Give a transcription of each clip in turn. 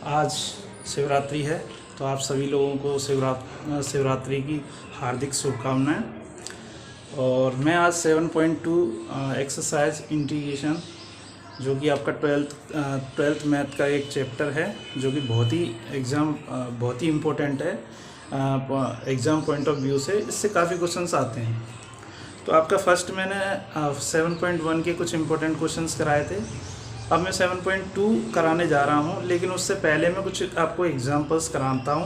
आज शिवरात्रि है, तो आप सभी लोगों को शिवरात्रि की हार्दिक शुभकामनाएं। और मैं आज 7.2 एक्सरसाइज इंटीग्रेशन, जो कि आपका ट्वेल्थ मैथ का एक चैप्टर है, जो कि बहुत ही इम्पोर्टेंट है एग्ज़ाम पॉइंट ऑफ व्यू से। इससे काफ़ी क्वेश्चंस आते हैं। तो आपका फर्स्ट मैंने 7.1 के कुछ इम्पोर्टेंट क्वेश्चंस कराए थे। अब मैं 7.2 कराने जा रहा हूं, लेकिन उससे पहले मैं कुछ आपको एग्जांपल्स कराता हूं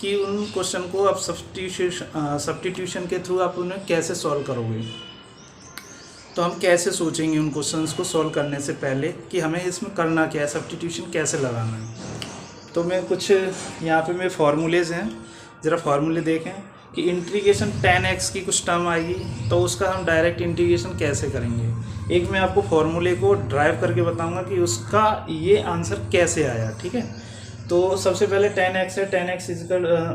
कि उन क्वेश्चन को आप सब्स्टिट्यूशन के थ्रू आप उन्हें कैसे सॉल्व करोगे। तो हम कैसे सोचेंगे उन क्वेश्चंस को सॉल्व करने से पहले कि हमें इसमें करना क्या है, सब्स्टिट्यूशन कैसे लगाना है। तो मैं कुछ यहाँ पे मेरे फार्मूलेज़ हैं, ज़रा फार्मूले देखें कि इंटीग्रेशन 10x की कुछ टर्म आएगी, तो उसका हम डायरेक्ट इंटीग्रेशन कैसे करेंगे। एक मैं आपको फार्मूले को ड्राइव करके बताऊंगा कि उसका ये आंसर कैसे आया, ठीक है। तो सबसे पहले 10x है, 10x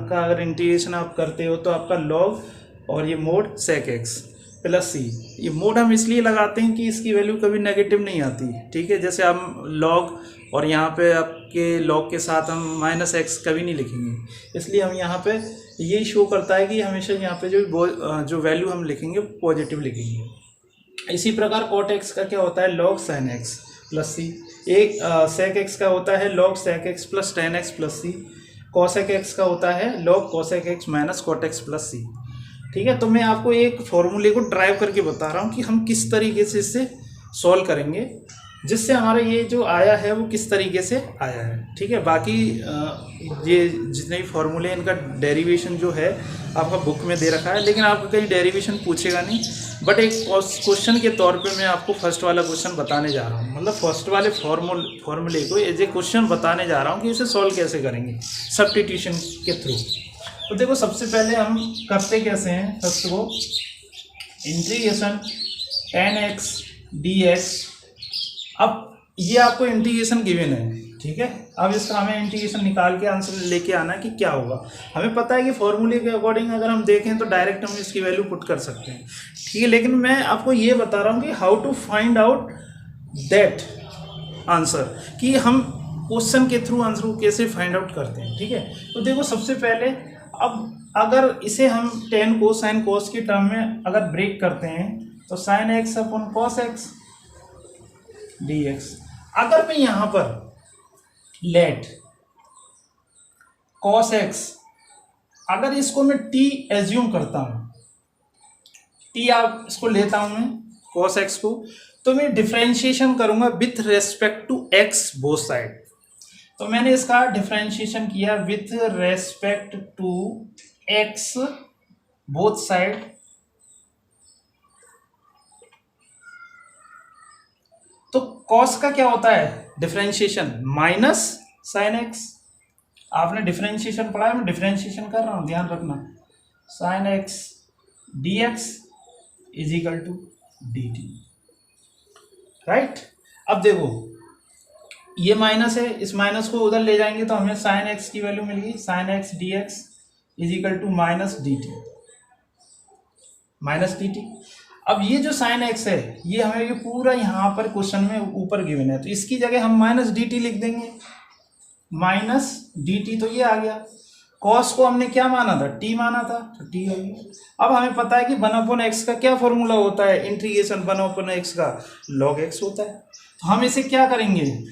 का अगर इंटीग्रेशन आप करते हो तो आपका लॉग और ये mode sec x plus c। ये मोड हम इसलिए लगाते हैं कि इसकी वैल्यू कभी नेगेटिव नहीं आती, ठीक है। जैसे हम लॉग और यहाँ पे आपके लॉग के साथ हम -x कभी नहीं लिखेंगे, इसलिए हम यहाँ पे ये शो करता है कि हमेशा यहाँ पे जो वैल्यू हम लिखेंगे पॉजिटिव लिखेंगे। इसी प्रकार cot x का क्या होता है, log sin x plus c। एक sec x का होता है log sec x plus tan x plus c। cosec x का होता है log cosec x minus cot x plus c, ठीक है। तो मैं आपको एक फॉर्मूले को ड्राइव करके बता रहा हूँ कि हम किस तरीके से इससे सॉल्व करेंगे, जिससे हमारा ये जो आया है वो किस तरीके से आया है, ठीक है। बाकी ये जितने भी फॉर्मूले इनका डेरिवेशन जो है आपका बुक में दे रखा है, लेकिन आपको कहीं डेरिवेशन पूछेगा नहीं। बट एक क्वेश्चन के तौर पे मैं आपको फर्स्ट वाला क्वेश्चन बताने जा रहा हूँ, मतलब फर्स्ट वाले फॉर्मूले को एज ए क्वेश्चन बताने जा रहा हूँ कि उसे सॉल्व कैसे करेंगे सब्स्टिट्यूशन के थ्रू। तो देखो, सबसे पहले हम करते कैसे हैं, फर्स्ट को इंटीग्रेशन 10x dx। अब ये आपको इंटीग्रेशन गिवन है, ठीक है। अब इसका हमें इंटीग्रेशन निकाल के आंसर लेके आना है कि क्या होगा। हमें पता है कि फॉर्मूले के अकॉर्डिंग अगर हम देखें तो डायरेक्ट हम इसकी वैल्यू पुट कर सकते हैं, ठीक है। लेकिन मैं आपको ये बता रहा हूँ कि how to find out that answer, कि हम क्वेश्चन के थ्रू आंसर को कैसे फाइंड आउट करते हैं, ठीक है। तो देखो, सबसे पहले अब अगर इसे हम tan cos sin cos की टर्म में अगर ब्रेक करते हैं तो sin x upon cos x dx। अगर मैं यहाँ पर लेट cos x, अगर इसको मैं t एज्यूम करता हूँ, t आप इसको लेता हूँ मैं cos x को, तो मैं डिफरेंशिएशन करूँगा with respect to x both side. तो मैंने इसका डिफरेंशिएशन किया with respect to x both side. तो cos का क्या होता है डिफरेंशिएशन, माइनस sin x। आपने डिफरेंशिएशन पढ़ा है, मैं डिफरेंशिएशन कर रहा हूं, ध्यान रखना। sin x dx is equal to dt, right. अब देखो, ये माइनस है, इस माइनस को उधर ले जाएंगे तो हमें sin x की वैल्यू मिल गई, sin x dx is equal to minus dt। अब ये जो sin x है, ये हमें ये पूरा यहाँ पर क्वेश्चन में ऊपर गिवन है, तो इसकी जगह हम माइनस dt लिख देंगे, माइनस dt। तो ये आ गया। cos को हमने क्या माना था, t माना था, तो t हो गया। अब हमें पता है कि 1/x का क्या फॉर्मूला होता है, इंटीग्रेशन 1/x का log x होता है। तो हम इसे क्या करेंगे,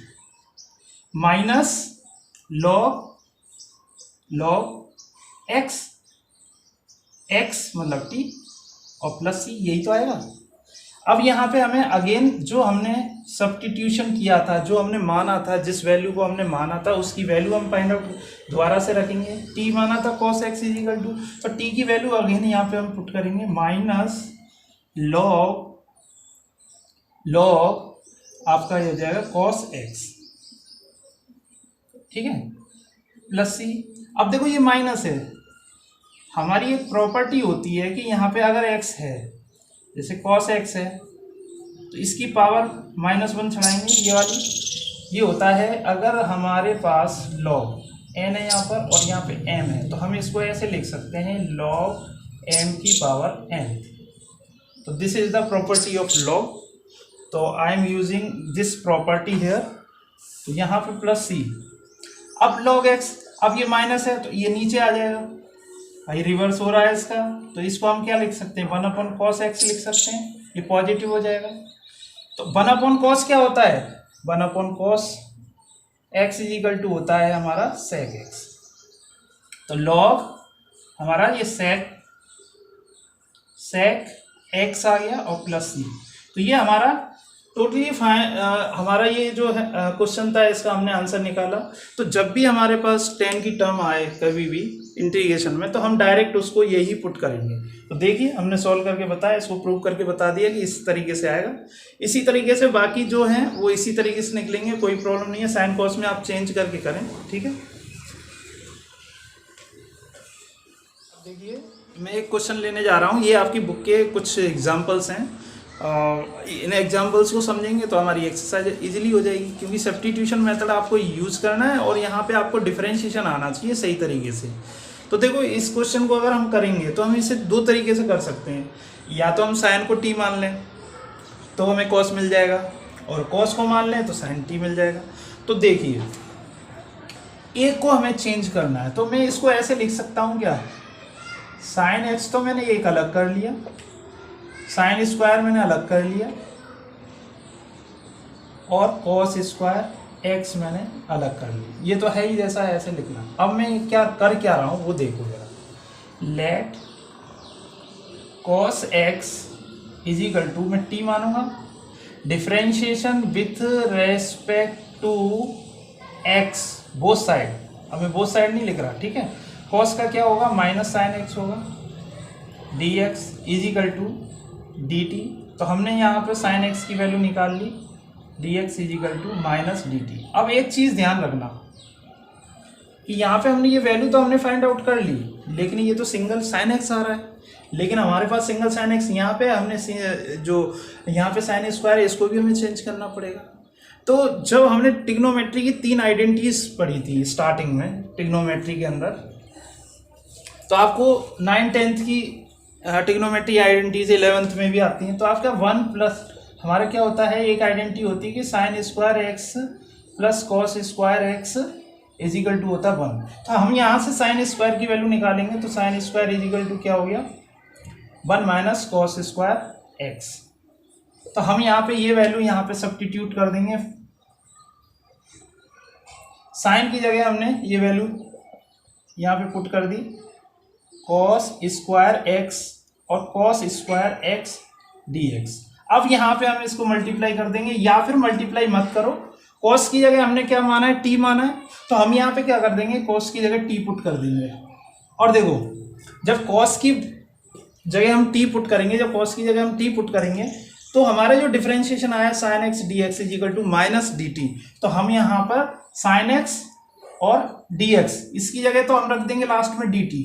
माइनस log x मतलब t और प्लस c, यही तो आएगा। अब यहाँ पे हमें अगेन जो हमने सब्स्टिट्यूशन किया था, जो हमने माना था, जिस वैल्यू को हमने माना था उसकी वैल्यू हम फाइंड आउट दोबारा से रखेंगे। t माना था cos x is equal to, तो t की वैल्यू अगेन यहाँ पे हम पुट करेंगे माइनस log आपका ये हो जाएगा cos x, ठीक है, प्लस c। अब देखो, ये माइनस है, हमारी एक प्रॉपर्टी होती है कि यहाँ पे अगर x है, जैसे cos x है, तो इसकी पावर -1 चढ़ाएंगे, ये वाली। ये होता है अगर हमारे पास log n है यहाँ पर और यहाँ पे m है, तो हम इसको ऐसे लिख सकते हैं log m की पावर n। तो this is the property of log। तो I am using this property here, तो यहाँ पे प्लस सी। अब log x, अब ये माइनस है तो ये नीचे आ जाएगा, भाई रिवर्स हो रहा है इसका, तो इसको हम क्या लिख सकते हैं, 1/cos x लिख सकते हैं, ये पॉजिटिव हो जाएगा। तो 1/cos क्या होता है, 1/cos x इजिकल टू होता है हमारा sec x। तो log हमारा ये sec x आ गया और प्लस सी। तो ये हमारा टोटली हमारा ये जो है क्वेश्चन था, इसका हमने आंसर निकाला। तो जब भी हमारे पास tan की टर्म आए कभी भी इंटीग्रेशन में, तो हम डायरेक्ट उसको यही पुट करेंगे। तो देखिए हमने सॉल्व करके बताया, इसको प्रूव करके बता दिया कि इस तरीके से आएगा। इसी तरीके से बाकी जो हैं वो इसी तरीके से निकलेंगे, कोई प्रॉब्लम नहीं है। साइन कॉस में आप चेंज करके करें, ठीक है। अब देखिए मैं एक क्वेश्चन लेने जा रहा हूँ, ये आपकी बुक के कुछ एग्जाम्पल्स हैं। इन एग्जाम्पल्स को समझेंगे तो हमारी एक्सरसाइज इजीली हो जाएगी, क्योंकि सब्स्टिट्यूशन मेथड आपको यूज़ करना है और यहाँ पे आपको डिफरेंशिएशन आना चाहिए सही तरीके से। तो देखो इस क्वेश्चन को अगर हम करेंगे तो हम इसे दो तरीके से कर सकते हैं, या तो हम साइन को टी मान लें तो हमें कॉस मिल जाएगा, और कॉस को मान लें तो साइन टी मिल जाएगा। तो देखिए एक को हमें चेंज करना है, तो मैं इसको ऐसे लिख सकता हूँ क्या, साइन एक्स तो मैंने एक अलग कर लिया, साइन स्क्वायर मैंने अलग कर लिया, और कॉस स्क्वायर एक्स मैंने अलग कर लिया। ये तो है ही जैसा है ऐसे लिखना। अब मैं क्या कर क्या रहा हूँ वो देखो जरा, let cos X is equal to, मैं टी मानूंगा, differentiation with respect to X both side. अब मैं बोथ साइड नहीं लिख रहा, ठीक है। कॉस का क्या होगा, माइनस साइन एक्स होगा, d x is equal to d T. तो हमने यहाँ पे साइन एक्स की वैल्यू निकाल ली, d x is equal to minus D t. अब एक चीज़ ध्यान रखना कि यहाँ पे हमने ये वैल्यू तो हमने फाइंड आउट कर ली, लेकिन ये तो सिंगल साइन एक्स आ रहा है, लेकिन हमारे पास सिंगल साइन एक्स यहाँ पे, हमने जो यहाँ पे साइन स्क्वायर है इसको भी हमें चेंज करना पड़ेगा। तो जब हमने ट्रिग्नोमेट्री की 3 आइडेंटिटीज पढ़ी थी स्टार्टिंग में ट्रिग्नोमेट्री के अंदर, तो आपको 9th-10th की ट्रिग्नोमेट्री आइडेंटिटीज 11th में भी आती हैं। तो आपका 1 प्लस हमारा क्या होता है, एक आइडेंटिटी होती है कि sine square X plus cos square X is equal to होता है 1। तो हम यहाँ से साइन स्क्वायर की वैल्यू निकालेंगे, तो sine square is equal to क्या हो गया, 1 माइनस कॉस स्क्वायर एक्स। तो हम यहाँ पे ये वैल्यू यहाँ पे सब्स्टिट्यूट कर देंगे, साइन की जगह हमने ये वैल्यू यहाँ पे पुट कर दी, कॉस स्क्वायर एक्स और cos square x D x. अब यहाँ पे हम इसको मल्टीप्लाई कर देंगे, या फिर मल्टीप्लाई मत करो, कॉस की जगह हमने क्या माना है, टी माना है, तो हम यहाँ पे क्या कर देंगे, कॉस की जगह टी पुट कर देंगे। और देखो जब कॉस की जगह हम टी पुट करेंगे, जब कॉस की जगह हम टी पुट करेंगे, तो हमारा जो डिफरेंशिएशन आया sine X D x is equal to minus D T. तो हम यहाँ पर साइन एक्स और डी एक्स, इसकी जगह तो हम रख देंगे लास्ट में डी टी,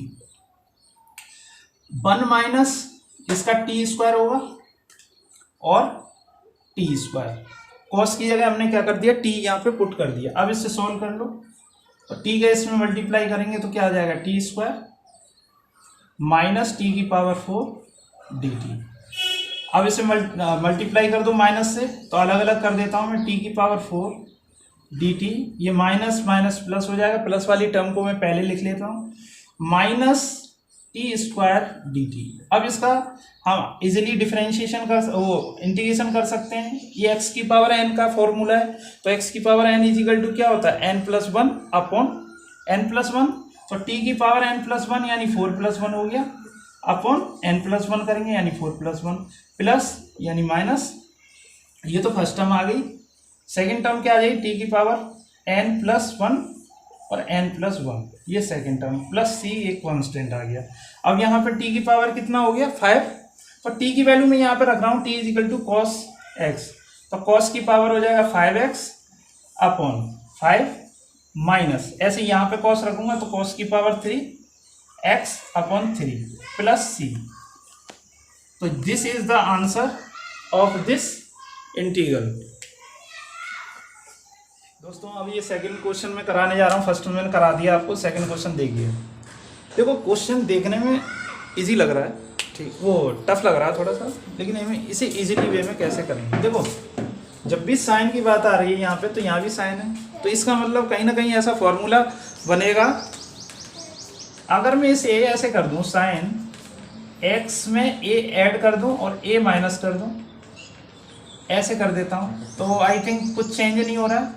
1 माइनस इसका टी स्क्वायर होगा और टी स्क्वायर। कॉस की जगह हमने क्या कर दिया, टी यहाँ पे पुट कर दिया। अब इससे सॉल्व कर लो, तो टी का इसमें मल्टीप्लाई करेंगे तो क्या आ जाएगा, टी स्क्वायर माइनस टी की पावर 4 डी टी। अब इसे मल्टीप्लाई कर दो माइनस से, तो अलग अलग कर देता हूँ मैं, टी की पावर 4 डी टी, ये माइनस माइनस प्लस हो जाएगा, प्लस वाली टर्म को मैं पहले लिख लेता हूँ, minus T square D t. अब इसका हम इजीली डिफरेंशिएशन कर इंटीग्रेशन कर सकते हैं। ये एक्स की पावर एन का फॉर्मूला है, तो एक्स की power N is equal to क्या होता है, N plus 1 upon N plus 1। तो टी की पावर एन प्लस 1 यानी 4 प्लस 1 हो गया, अपॉन एन प्लस 1 करेंगे यानी 4 प्लस 1 प्लस यानी माइनस, ये तो फर्स्ट टर्म आ गई। सेकेंड टर्म क्या आ जाएगी, टी की पावर एन प्लस 1 और n प्लस 1, ये सेकेंड टर्म, प्लस सी एक कांस्टेंट आ गया। अब यहाँ पर t की पावर कितना हो गया, 5। तो t की वैल्यू मैं यहाँ पे रख रहा हूँ, t is equal to cos x, तो कॉस की पावर हो जाएगा 5x अपॉन 5 माइनस, ऐसे यहाँ पे कॉस रखूंगा तो कॉस की power 3x upon 3 plus c। तो this is the answer of this integral. दोस्तों अब ये सेकंड क्वेश्चन में कराने जा रहा हूँ, फर्स्ट में मैंने करा दिया आपको, सेकंड क्वेश्चन देखिए। देखो क्वेश्चन देखने में इजी लग रहा है, ठीक, वो टफ लग रहा है थोड़ा सा, लेकिन हमें इसे इजीली वे में कैसे करेंगे। देखो जब भी साइन की बात आ रही है यहाँ पे, तो यहाँ भी साइन है, तो इसका मतलब कहीं ना कहीं ऐसा फॉर्मूला बनेगा। अगर मैं इसे ऐसे कर दूँ, साइन एक्स में ए ऐड कर दूँ और ए माइनस कर दूँ, ऐसे कर देता हूँ, तो आई थिंक कुछ चेंज नहीं हो रहा है,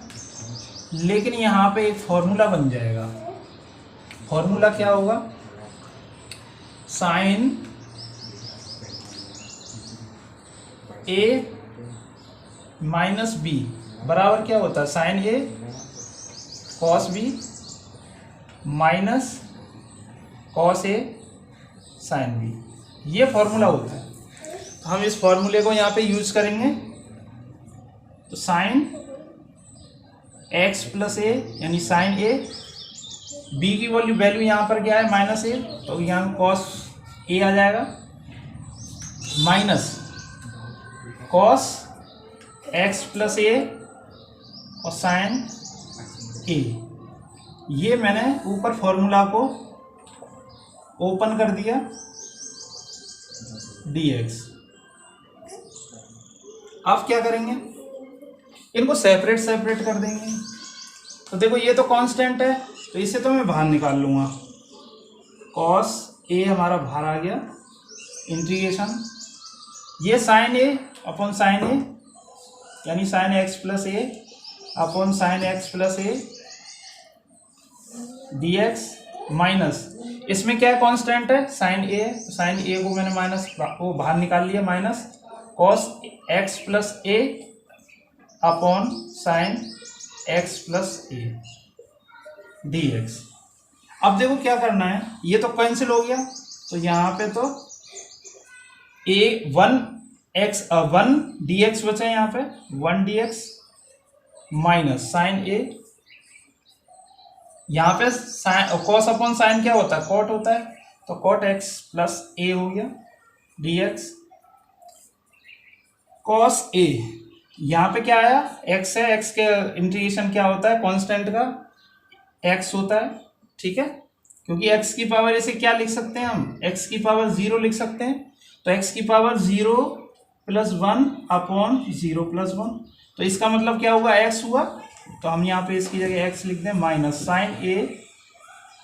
लेकिन यहाँ पे एक फॉर्मूला बन जाएगा। फॉर्मूला क्या होगा, साइन ए माइनस बी बराबर क्या होता है, sign A cos B minus cos A sine B, ये फॉर्मूला होता है। तो हम इस फॉर्मूले को यहाँ पे यूज करेंगे। तो साइन एक्स प्लस ए यानी साइन ए, बी की वैल्यू यहाँ पर क्या है, माइनस ए, तो यहाँ कॉस ए आ जाएगा, माइनस कॉस एक्स प्लस ए और साइन ए। ये मैंने ऊपर फॉर्मूला को ओपन कर दिया, dx। अब क्या करेंगे, इनको सेपरेट कर देंगे। तो देखो ये तो कांस्टेंट है, तो इसे तो मैं बाहर निकाल लूँगा, कॉस ए हमारा बाहर आ गया, इंटीग्रेशन ये साइन ए अपॉन साइन ए यानी sign X plus A upon sine X plus A D x, minus इसमें क्या कांस्टेंट है, साइन ए, तो साइन ए को मैंने माइनस वो बाहर निकाल लिया, minus cos x plus A upon sine X plus A D x. अब देखो क्या करना है, ये तो कैंसिल हो गया, तो यहाँ पे तो ए वन डी एक्स बचा है, यहाँ पे one d x minus sine a, यहाँ पे साइन कॉस अपॉन साइन क्या होता है, कॉट होता है, तो कॉट एक्स प्लस ए हो गया डी एक्स, कॉस ए यहाँ पे क्या आया, एक्स है, एक्स के इंटीग्रेशन क्या होता है, कांस्टेंट का एक्स होता है, ठीक है, क्योंकि एक्स की पावर इसे क्या लिख सकते हैं हम, एक्स की पावर 0 लिख सकते हैं, तो एक्स की पावर 0 प्लस 1 अपॉन 0 प्लस 1, तो इसका मतलब क्या हुआ, एक्स हुआ, तो हम यहाँ पे इसकी जगह एक्स लिख दें, माइनस साइन ए।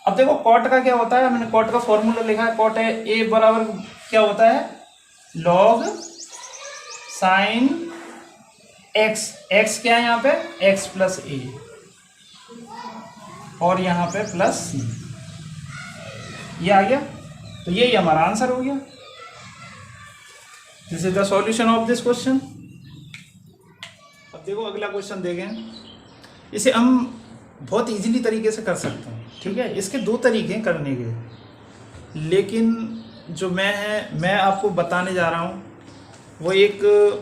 अब देखो कॉट का क्या होता है, मैंने कॉट का फॉर्मूला लिखा है, कॉट है ए बराबर क्या होता है, लॉग साइन एक्स, एक्स क्या है यहाँ पे, एक्स प्लस ए और यहाँ पे प्लस सी, ये आ गया, तो यही हमारा आंसर हो गया। This is the solution of this question. अब देखो अगला क्वेश्चन देखें, इसे हम बहुत इजीली तरीके से कर सकते हैं, ठीक है, इसके दो तरीके हैं करने के, लेकिन जो मैं आपको बताने जा रहा हूँ वो एक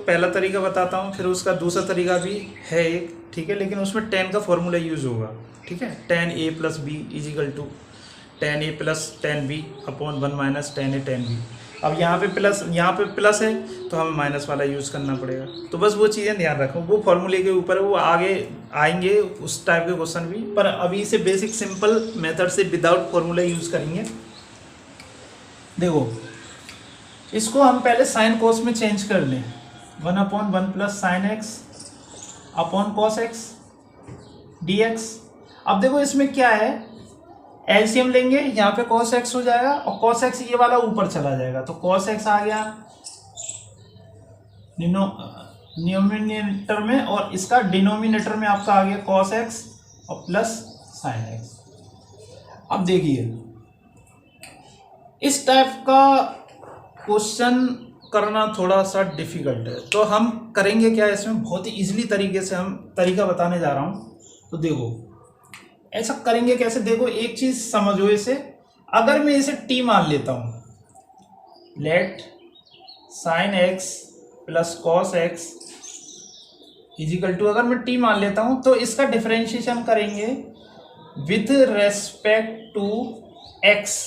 पहला तरीका बताता हूँ, फिर उसका दूसरा तरीका भी है एक, ठीक है, लेकिन उसमें tan का फॉर्मूला यूज़ होगा, ठीक है, tan a plus B is equal to tan a plus tan b upon 1 minus tan a tan b। अब यहाँ पे प्लस है तो हमें माइनस वाला यूज़ करना पड़ेगा, तो बस वो चीज़ें ध्यान रखो, वो फॉर्मूले के ऊपर वो आगे आएंगे उस टाइप के क्वेश्चन भी, पर अभी से बेसिक सिंपल मेथड से विदाउट फॉर्मूला यूज़ करेंगे। देखो इसको हम पहले साइन कोस में चेंज कर लें, 1 upon 1 plus sine x upon cos x D x. अब देखो इसमें क्या है, एलसीएम लेंगे, यहाँ पे कॉस एक्स हो जाएगा और कॉस एक्स ये वाला ऊपर चला जाएगा, तो कॉस एक्स आ गया न्यूमिनेटर में और इसका डिनोमिनेटर में आपका आ गया कॉस एक्स और प्लस साइन एक्स। अब देखिए इस टाइप का क्वेश्चन करना थोड़ा सा डिफिकल्ट है, तो हम करेंगे क्या, इसमें बहुत ही इजीली तरीके से हम तरीका बताने जा रहा हूँ। तो देखो ऐसा करेंगे कैसे, देखो एक चीज समझो इसे, अगर मैं इसे टी मान लेता हूँ, let sine X plus cos X is equal to, अगर मैं टी मान लेता हूँ तो इसका डिफरेंशिएशन करेंगे विथ रेस्पेक्ट टू एक्स,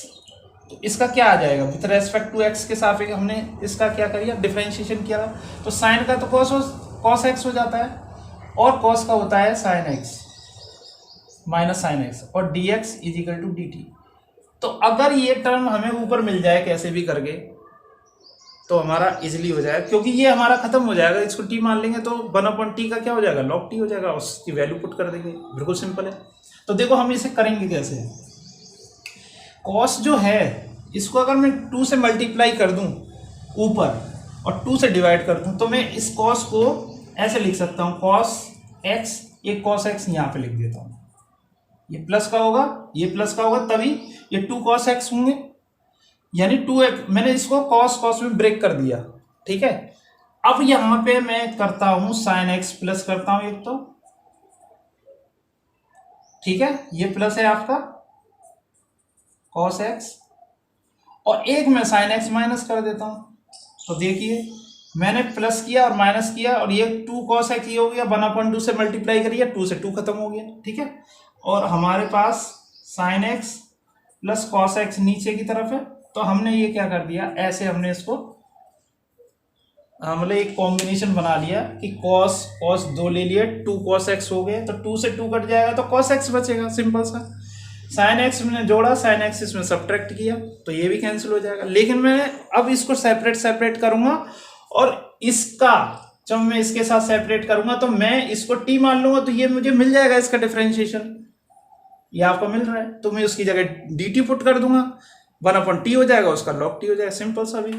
तो इसका क्या आ जाएगा, विथ रेस्पेक्ट टू एक्स के सापेक्ष हमने इसका क्या करिए, डिफरेंशिएशन किया, तो साइन का तो कॉस एक्स हो जाता है और कॉस का होता है sine x minus sine x और D x is equal to d T. तो अगर ये टर्म हमें ऊपर मिल जाए कैसे भी करके, तो हमारा इजीली हो जाएगा, क्योंकि ये हमारा खत्म हो जाएगा। इसको टी मान लेंगे तो 1/t का क्या हो जाएगा, log t हो जाएगा, उसकी वैल्यू पुट कर देंगे। बिल्कुल सिंपल है। तो देखो हम इसे करेंगे कैसे। कॉस जो है इसको अगर मैं 2 से मल्टीप्लाई कर दूं ऊपर और 2 से डिवाइड कर दूं, तो मैं इस कॉस को ऐसे लिख सकता हूं, कॉस एक्स, एक कॉस एक्स यहाँ पे लिख देता हूं। ये प्लस का होगा, ये प्लस का होगा, तभी ये 2 cos x होंगे, यानी 2x। मैंने इसको cos cos में ब्रेक कर दिया, ठीक है। अब यहां पे मैं करता हूं sin x प्लस करता हूं एक, तो ठीक है, ये प्लस है आपका cos x, और एक मैं sin x माइनस कर देता हूं। तो देखिए मैंने प्लस किया और माइनस किया, और ये 2 cos x ये हो गया, 1/2 से मल्टीप्लाई करिए, 2 से 2 खत्म हो गया, ठीक है। और हमारे पास sin x plus cos x नीचे की तरफ है, तो हमने ये क्या कर दिया, ऐसे हमने इसको मतलब एक कॉम्बिनेशन बना लिया कि cos cos 2 ले लिए, 2 cos x हो गए, तो 2 से 2 कट जाएगा तो cos x बचेगा, सिंपल सा। sin x मैंने जोड़ा, sin x इसमें सब्ट्रैक्ट किया, तो ये भी कैंसिल हो जाएगा। लेकिन मैं अब इसको सेपरेट करूंगा, और इसका जब मैं इसके साथ सेपरेट करूंगा तो मैं इसको t मान लूंगा, तो ये मुझे मिल जाएगा इसका डिफरेंशिएशन, ये आपको मिल रहा है, तो मैं उसकी जगह dt पुट कर दूंगा, 1/t हो जाएगा, उसका log t हो जाएगा, सिंपल सा भी।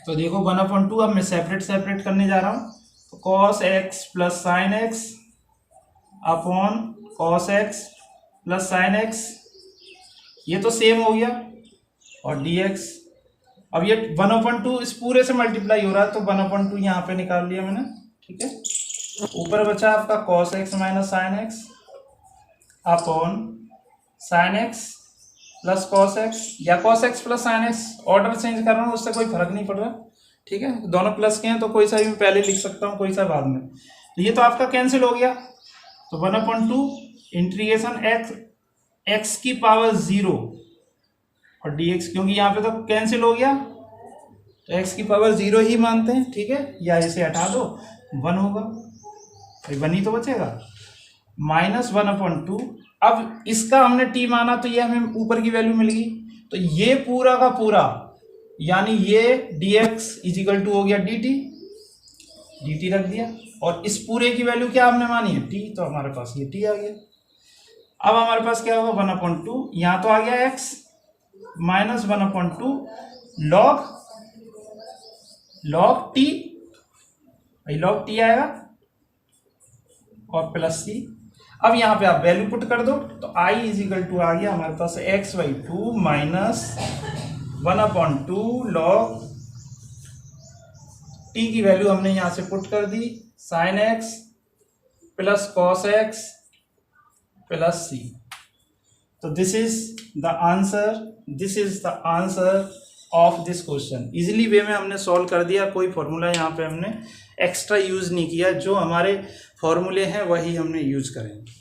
तो देखो 1/2 अब मैं सेपरेट करने जा रहा हूं, तो cos x plus sine x upon cos x plus sine x, ये तो सेम हो गया, और dx। अब ये 1/2 इस पूरे से मल्टीप्लाई हो रहा है, तो 1/2 यहाँ पे निकाल लिया मैंने, ठीक है। ऊपर बचा आपका cos x minus sine x upon sine X plus cos x, या cos x plus sine x, order change कर रहा हूँ, उससे कोई फर्क नहीं पड़ रहा, ठीक है। दोनों प्लस के हैं तो कोई सा भी मैं पहले लिख सकता हूँ, कोई सा बाद में। तो ये तो आपका कैंसिल हो गया, तो 1/2 इंटीग्रेशन x की पावर 0 और dx, क्योंकि यहाँ पे तो कैंसिल हो गया तो x की पावर 0 ही मानते हैं, ठीक है। या इसे हटा दो, 1 होगा, भाई 1 ही तो बचेगा, माइनस 1/2। अब इसका हमने t माना तो ये हमें ऊपर की वैल्यू मिल गई, तो ये पूरा का पूरा, यानी ये dx इजिकल टू हो गया dt रख दिया, और इस पूरे की वैल्यू क्या हमने मानी है, t, तो हमारे पास ये t आ गया। अब हमारे पास क्या होगा, 1/2, यहाँ तो आ गया x माइनस 1/2 log t, भाई log t आएगा, और प्लस c। अब यहाँ पे आप वैल्यू पुट कर दो, तो i इजिकल टू आ गया हमारे पास x/2 माइनस 1/2 log t की वैल्यू हमने यहाँ से पुट कर दी, sin x plus cos x plus c। तो this is the answer of this question. Easily way में हमने सॉल्व कर दिया, कोई फॉर्मूला यहाँ पे हमने एक्स्ट्रा यूज नहीं किया, जो हमारे फॉर्मूले हैं वही हमने यूज करेंगे।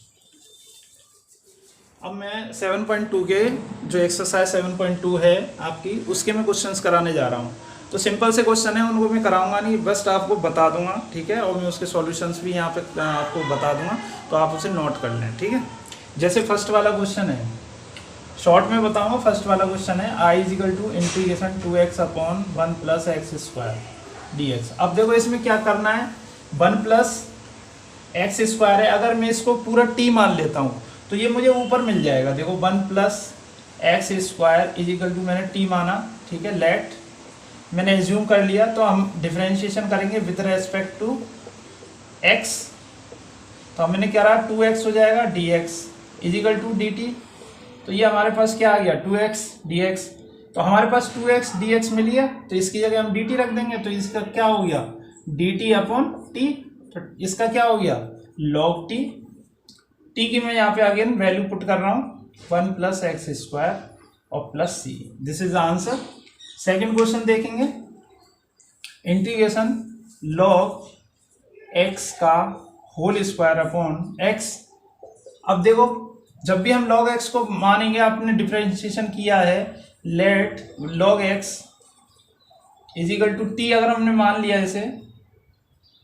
अब मैं 7.2 के जो एक्सरसाइज 7.2 है आपकी, उसके मैं क्वेश्चंस कराने जा रहा हूँ। तो सिंपल से क्वेश्चन है, उनको मैं कराऊंगा नहीं, बस आपको बता दूंगा, ठीक है। और मैं उसके सॉल्यूशंस भी यहाँ पे आपको बता दूंगा, तो आप उसे नोट कर लें, ठीक है। जैसे फर्स्ट वाला क्वेश्चन है, शॉर्ट में बताऊंगा। फर्स्ट वाला क्वेश्चन है i is equal to integration 2x upon 1 plus X square dx। अब देखो इसमें क्या करना है, 1 प्लस एक्स स्क्वायर है, अगर मैं इसको पूरा t मान लेता हूँ तो ये मुझे ऊपर मिल जाएगा। देखो 1 plus X square is equal to मैंने t माना, ठीक है, लेट मैंने एज्यूम कर लिया, तो हम डिफरेंशिएशन करेंगे विद रेस्पेक्ट टू x। तो मैंने क्या रहा, 2x हो जाएगा dx इजिकल टू dt। तो ये हमारे पास क्या आ गया, 2x dx। तो हमारे पास 2x dx मिल गया, तो इसकी जगह हम dt रख देंगे, तो इसका क्या हो गया, dt अपॉन t। तो इसका क्या हो गया, log t। t की मैं यहाँ पे अगेन वैल्यू पुट कर रहा हूँ, 1 प्लस एक्स स्क्वायर और plus c। This is the answer. Second question देखेंगे, इंटीग्रेशन log x का होल स्क्वायर अपॉन x। अब देखो जब भी हम log x को मानेंगे, आपने डिफरेंशिएशन किया है, let log x is equal to t अगर हमने मान लिया इसे,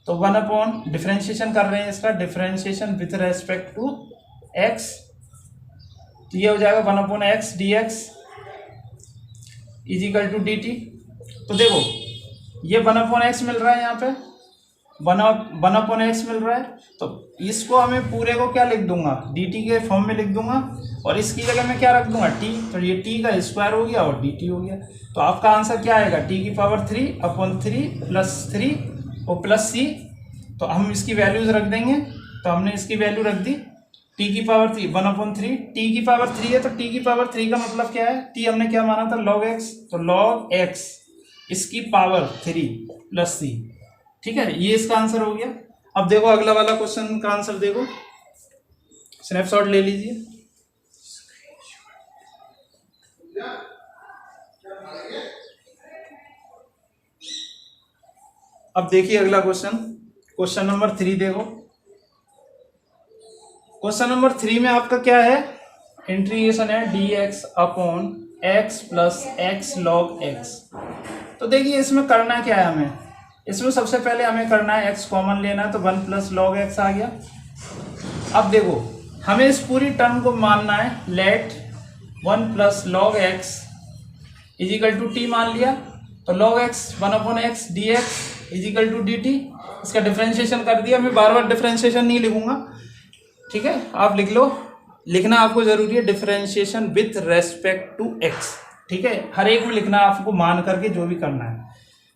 तो 1 अपॉन डिफरेंशिएशन कर रहे हैं, इसका differentiation with respect to x, तो ये हो जाएगा 1 upon X D X is equal to dt। तो देखो ये 1/x मिल रहा है, यहाँ पे 1/x मिल रहा है, तो इसको हमें पूरे को क्या लिख दूंगा, dt के फॉर्म में लिख दूंगा, और इसकी जगह में क्या रख दूंगा, t, तो ये t का स्क्वायर हो गया और dt हो गया। तो आपका आंसर क्या आएगा, t⁻3/3 + 3 और प्लस c। तो हम इसकी वैल्यूज रख देंगे, तो हमने इसकी वैल्यू रख दी t⁻3 1/3, t⁻3 है तो t⁻3 का मतलब क्या है, t हमने क्या माना था, log x, तो log x इसकी पावर 3 + c। ठीक है, ये इसका आंसर हो गया। अब देखो अगला वाला क्वेश्चन का आंसर देखो, स्नैपशॉट ले लीजिए। अब देखिए अगला क्वेश्चन नंबर 3 देखो। क्वेश्चन नंबर 3 में आपका क्या है, इंटीग्रेशन है dx/x + x log x। तो देखिए इसमें करना क्या है, हमें इसमें सबसे पहले हमें करना है x कॉमन लेना है, तो 1 + log x आ गया। अब देखो हमें इस पूरी टर्म को मानना है, लेट 1 + log x = t मान लिया, तो log x 1/x dx = dt, इसका डिफरेंशिएशन कर दिया। मैं बार बार डिफरेंशिएशन नहीं लिखूंगा, ठीक है, आप लिख लो, लिखना आपको जरूरी है, differentiation with respect to x, ठीक है, हर एक में लिखना आपको मान करके जो भी करना है।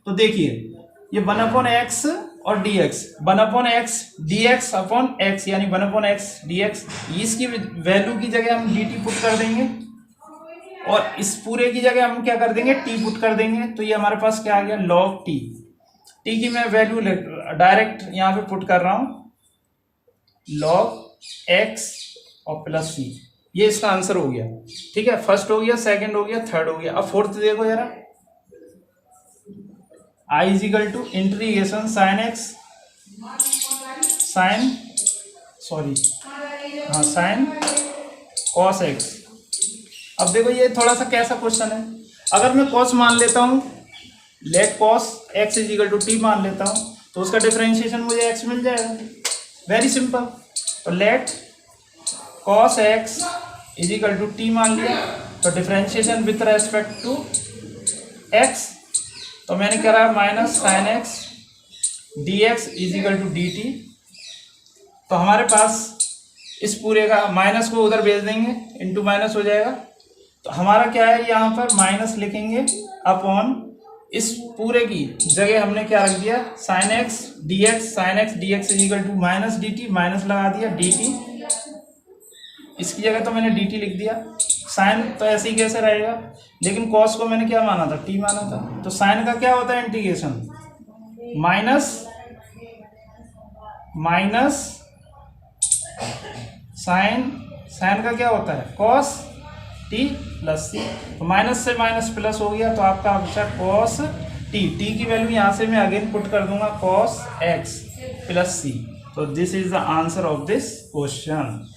तो देखिए ये 1/x और dx, 1/x dx/x यानी 1/x dx, इसकी वैल्यू की जगह हम dt पुट कर देंगे और इस पूरे की जगह हम क्या कर देंगे, t पुट कर देंगे। तो ये हमारे पास क्या आ गया, log t की मैं वैल्यू डायरेक्ट यहाँ पे पुट कर रहा हूँ, log x और प्लस c, ये इसका आंसर हो गया। ठीक है, फर्स्ट हो गया, सेकंड हो गया, थर्ड हो गया। अब फोर्थ देखो जरा, I = integration sin cos x। अब देखो ये थोड़ा सा कैसा क्वेश्चन है, अगर मैं cos मान लेता हूँ, लेट cos x = t मान लेता हूँ, तो उसका डिफरेंशिएशन मुझे x मिल जाएगा, वेरी सिंपल। तो लेट cos x = t मान लिया, तो differentiation with respect to x, तो मैंने क्या रहा, -sin x dx = dt। तो हमारे पास इस पूरे का माइनस को उधर भेज देंगे, इंटू माइनस हो जाएगा। तो हमारा क्या है, यहाँ पर माइनस लिखेंगे अपॉन इस पूरे की जगह हमने क्या रख दिया, sin x dx = -dt, minus लगा दिया dt, इसकी जगह तो मैंने dt लिख दिया। साइन तो ऐसे ही कैसे रहेगा, लेकिन कॉस को मैंने क्या माना था, t माना था। तो साइन का क्या होता है, इंटीग्रेशन माइनस साइन का क्या होता है, कॉस t + c। तो माइनस से माइनस प्लस हो गया, तो आपका आंसर कॉस t की वैल्यू यहाँ से मैं अगेन पुट कर दूंगा, cos x + c। तो this is the answer of this question.